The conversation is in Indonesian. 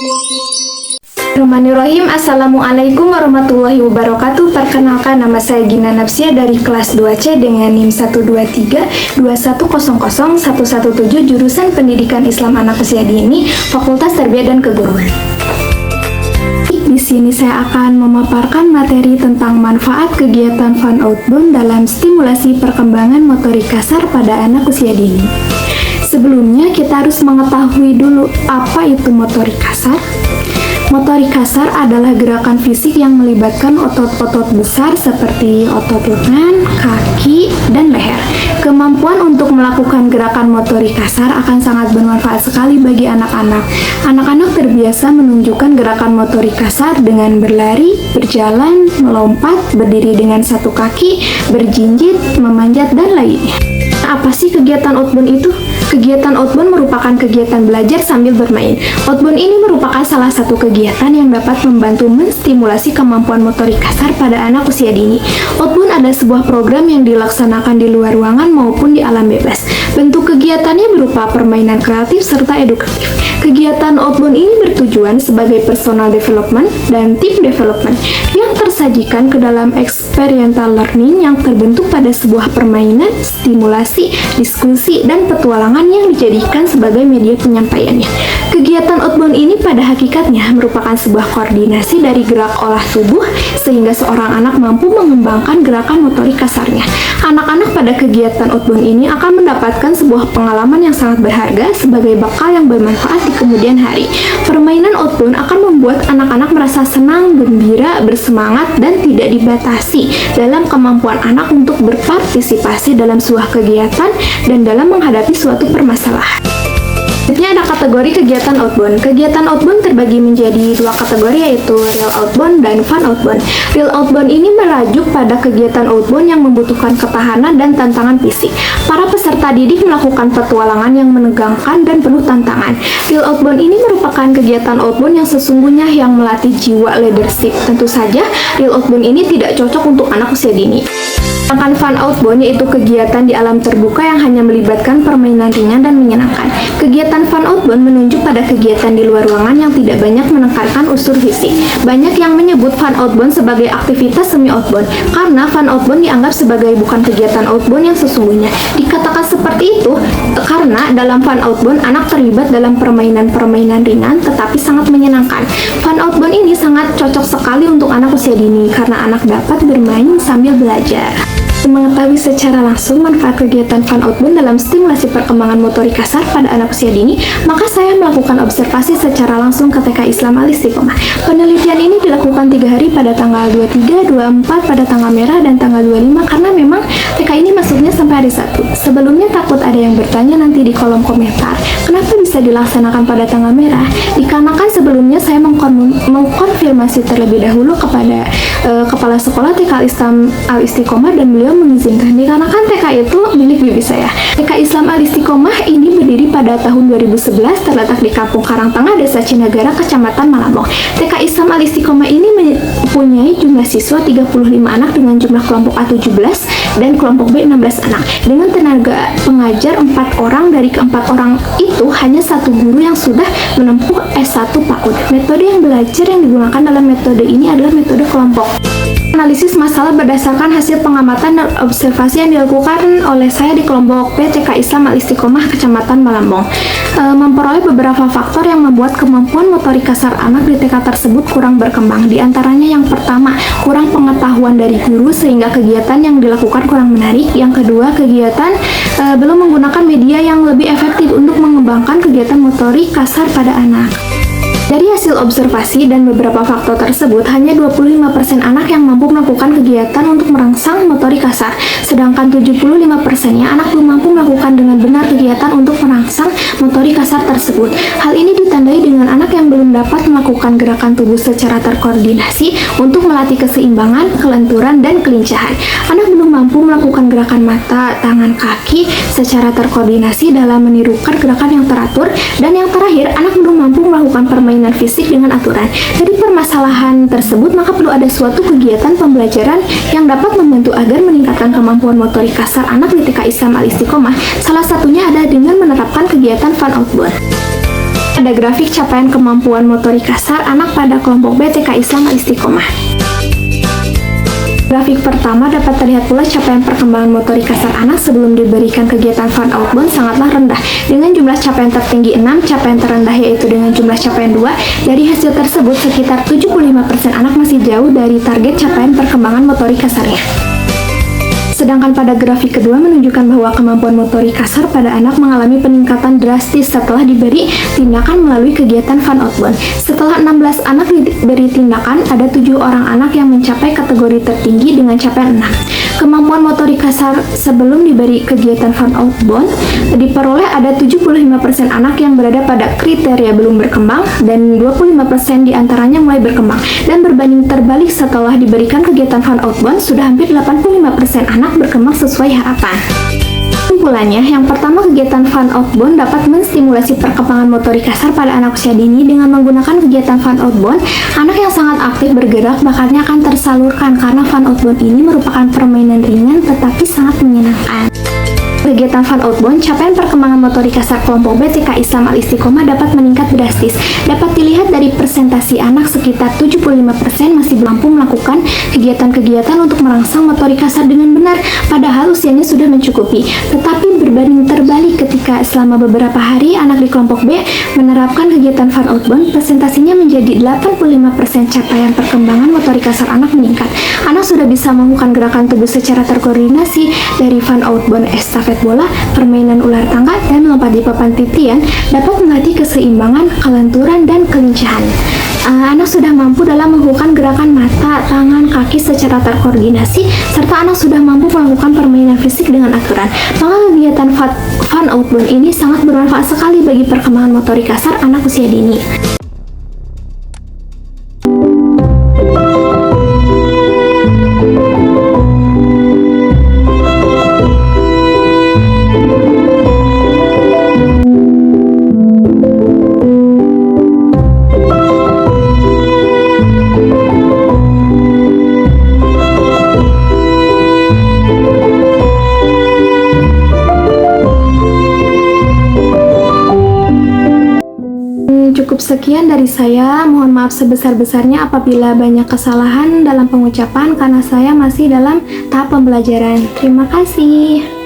Bismillahirrahmanirrahim. Assalamualaikum warahmatullahi wabarakatuh. Perkenalkan, nama saya Gina Nafsia dari kelas 2C dengan NIM 12321000117 jurusan Pendidikan Islam Anak Usia Dini, Fakultas Tarbiyah dan Keguruan. Di sini saya akan memaparkan materi tentang manfaat kegiatan fun outbound dalam stimulasi perkembangan motorik kasar pada anak usia dini. Sebelumnya kita harus mengetahui dulu apa itu motorik kasar. Motorik kasar adalah gerakan fisik yang melibatkan otot-otot besar seperti otot lengan, kaki, dan leher. Kemampuan untuk melakukan gerakan motorik kasar akan sangat bermanfaat sekali bagi anak-anak. Anak-anak terbiasa menunjukkan gerakan motorik kasar dengan berlari, berjalan, melompat, berdiri dengan satu kaki, berjinjit, memanjat, dan lainnya. Apa sih kegiatan outbound itu? Kegiatan outbound merupakan kegiatan belajar sambil bermain. Outbound ini merupakan salah satu kegiatan yang dapat membantu menstimulasi kemampuan motorik kasar pada anak usia dini. Outbound adalah sebuah program yang dilaksanakan di luar ruangan maupun di alam bebas. Bentuk kegiatannya berupa permainan kreatif serta edukatif. Kegiatan outbound ini bertujuan sebagai personal development dan team development yang tersajikan ke dalam experiential learning yang terbentuk pada sebuah permainan, stimulasi, diskusi, dan petualangan yang dijadikan sebagai media penyampaiannya. Kegiatan outbound ini pada hakikatnya merupakan sebuah koordinasi dari gerak olah tubuh sehingga seorang anak mampu mengembangkan gerakan motorik kasarnya. Anak-anak pada kegiatan outbound ini akan mendapatkan sebuah pengalaman yang sangat berharga sebagai bekal yang bermanfaat di kemudian hari. Permainan outbound akan membuat anak-anak merasa senang, gembira, bersemangat, dan tidak dibatasi dalam kemampuan anak untuk berpartisipasi dalam sebuah kegiatan dan dalam menghadapi suatu permasalahan. Selanjutnya ada kategori kegiatan outbound. Kegiatan outbound terbagi menjadi dua kategori, yaitu real outbound dan fun outbound. Real outbound ini merajuk pada kegiatan outbound yang membutuhkan ketahanan dan tantangan fisik. Para peserta didik melakukan petualangan yang menegangkan dan penuh tantangan. Real outbound ini merupakan kegiatan outbound yang sesungguhnya yang melatih jiwa leadership. Tentu saja, real outbound ini tidak cocok untuk anak usia dini. Sedangkan fun outbound yaitu kegiatan di alam terbuka yang hanya melibatkan permainan ringan dan menyenangkan. Kegiatan fun outbound menunjuk pada kegiatan di luar ruangan yang tidak banyak menekankan unsur fisik. Banyak yang menyebut fun outbound sebagai aktivitas semi outbound karena fun outbound dianggap sebagai bukan kegiatan outbound yang sesungguhnya. Dikatakan seperti itu karena dalam fun outbound anak terlibat dalam permainan-permainan ringan tetapi sangat menyenangkan. Fun outbound ini sangat cocok sekali untuk anak usia dini karena anak dapat bermain sambil belajar. Mengetahui secara langsung manfaat kegiatan fun outbound dalam stimulasi perkembangan motorik kasar pada anak usia dini, maka saya melakukan observasi secara langsung ke TK Islam Al-Istiqomah. Penelitian ini dilakukan 3 hari pada tanggal 23, 24 pada tanggal merah dan tanggal 25 karena memang TK ini masuknya sampai hari Sabtu. Sebelumnya takut ada yang bertanya nanti di kolom komentar, kenapa bisa dilaksanakan pada tanggal merah? Dikarenakan sebelumnya saya mengkonfirmasi terlebih dahulu kepada kepala sekolah TK Islam Al-Istiqomah dan beliau mengizinkan dikarenakan TK itu milik bibi saya. TK Islam Al-Istiqomah ini berdiri pada tahun 2011, terletak di Kampung Karangtengah, Desa Cinagara, Kecamatan Malambong. TK Islam Al-Istiqomah ini mempunyai jumlah siswa 35 anak dengan jumlah kelompok A 17 dan kelompok B 16 anak. Dengan tenaga pengajar 4 orang, dari keempat orang itu hanya satu guru yang sudah menempuh S1 PAUD. Metode yang belajar yang digunakan dalam metode ini adalah metode kelompok. Analisis masalah berdasarkan hasil pengamatan dan observasi yang dilakukan oleh saya di kelompok P TK Islam Al-Istiqomah Kecamatan Malambong, memperoleh beberapa faktor yang membuat kemampuan motorik kasar anak di TK tersebut kurang berkembang. Di antaranya yang pertama, kurang pengetahuan dari guru sehingga kegiatan yang dilakukan kurang menarik. Yang kedua, kegiatan belum menggunakan media yang lebih efektif untuk mengembangkan kegiatan motorik kasar pada anak. Dari hasil observasi dan beberapa faktor tersebut, hanya 25% anak yang mampu melakukan kegiatan untuk merangsang motorik kasar, sedangkan 75%-nya anak belum mampu melakukan dengan benar kegiatan untuk merangsang motorik kasar tersebut. Hal ini ditandai dengan anak yang belum dapat melakukan gerakan tubuh secara terkoordinasi untuk melatih keseimbangan, kelenturan, dan kelincahan. Anak belum mampu melakukan gerakan mata, tangan, kaki secara terkoordinasi dalam menirukan gerakan yang teratur, dan yang terakhir, anak belum mampu melakukan permainan fisik dengan aturan. Dari permasalahan tersebut, maka perlu ada suatu kegiatan pembelajaran yang dapat membantu agar meningkatkan kemampuan motorik kasar anak di TK Islam Al-Istiqomah. Salah satunya ada dengan menerapkan kegiatan fun outbound. Ada grafik capaian kemampuan motorik kasar anak pada kelompok B TK Islam Al-Istiqomah. Grafik pertama dapat terlihat pula capaian perkembangan motorik kasar anak sebelum diberikan kegiatan fun outbound sangatlah rendah, dengan jumlah capaian tertinggi 6, capaian terendah yaitu dengan jumlah capaian 2. Dari hasil tersebut, sekitar 75% anak masih jauh dari target capaian perkembangan motorik kasarnya. Sedangkan pada grafik kedua menunjukkan bahwa kemampuan motorik kasar pada anak mengalami peningkatan drastis setelah diberi tindakan melalui kegiatan fun outbound. Setelah 16 anak diberi tindakan, ada 7 orang anak yang mencapai kategori tertinggi dengan capaian 6. Kemampuan motorik kasar sebelum diberi kegiatan fun outbound diperoleh ada 75% anak yang berada pada kriteria belum berkembang dan 25% diantaranya mulai berkembang. Dan berbanding terbalik setelah diberikan kegiatan fun outbound, sudah hampir 85% anak berkembang sesuai harapan. Kesimpulannya, yang pertama, kegiatan fun outbound dapat menstimulasi perkembangan motorik kasar pada anak usia dini. Dengan menggunakan kegiatan fun outbound, anak yang sangat aktif bergerak bakatnya akan tersalurkan karena fun outbound ini merupakan permainan ringan tetapi sangat menyenangkan. Kegiatan fun outbound, capaian perkembangan motorik kasar kelompok B TK Islam Al-Istiqomah dapat meningkat drastis. Dapat dilihat dari presentasi anak, sekitar 75% masih mampu melakukan kegiatan-kegiatan untuk merangsang motorik kasar dengan benar, padahal usianya sudah mencukupi. Tetapi berbanding terbalik ketika selama beberapa hari anak di kelompok B menerapkan kegiatan fun outbound, presentasinya menjadi 85% capaian perkembangan motorik kasar anak meningkat. Anak sudah bisa melakukan gerakan tubuh secara terkoordinasi dari fun outbound estafet bola, permainan ular tangga, dan melompat di papan titian, dapat melatih keseimbangan, kelenturan, dan kelincahan. Anak sudah mampu dalam melakukan gerakan mata, tangan, kaki secara terkoordinasi, serta anak sudah mampu melakukan permainan fisik dengan aturan. Maka kegiatan fun outbound ini sangat bermanfaat sekali bagi perkembangan motorik kasar anak usia dini. Cukup sekian dari saya, mohon maaf sebesar-besarnya apabila banyak kesalahan dalam pengucapan karena saya masih dalam tahap pembelajaran. Terima kasih.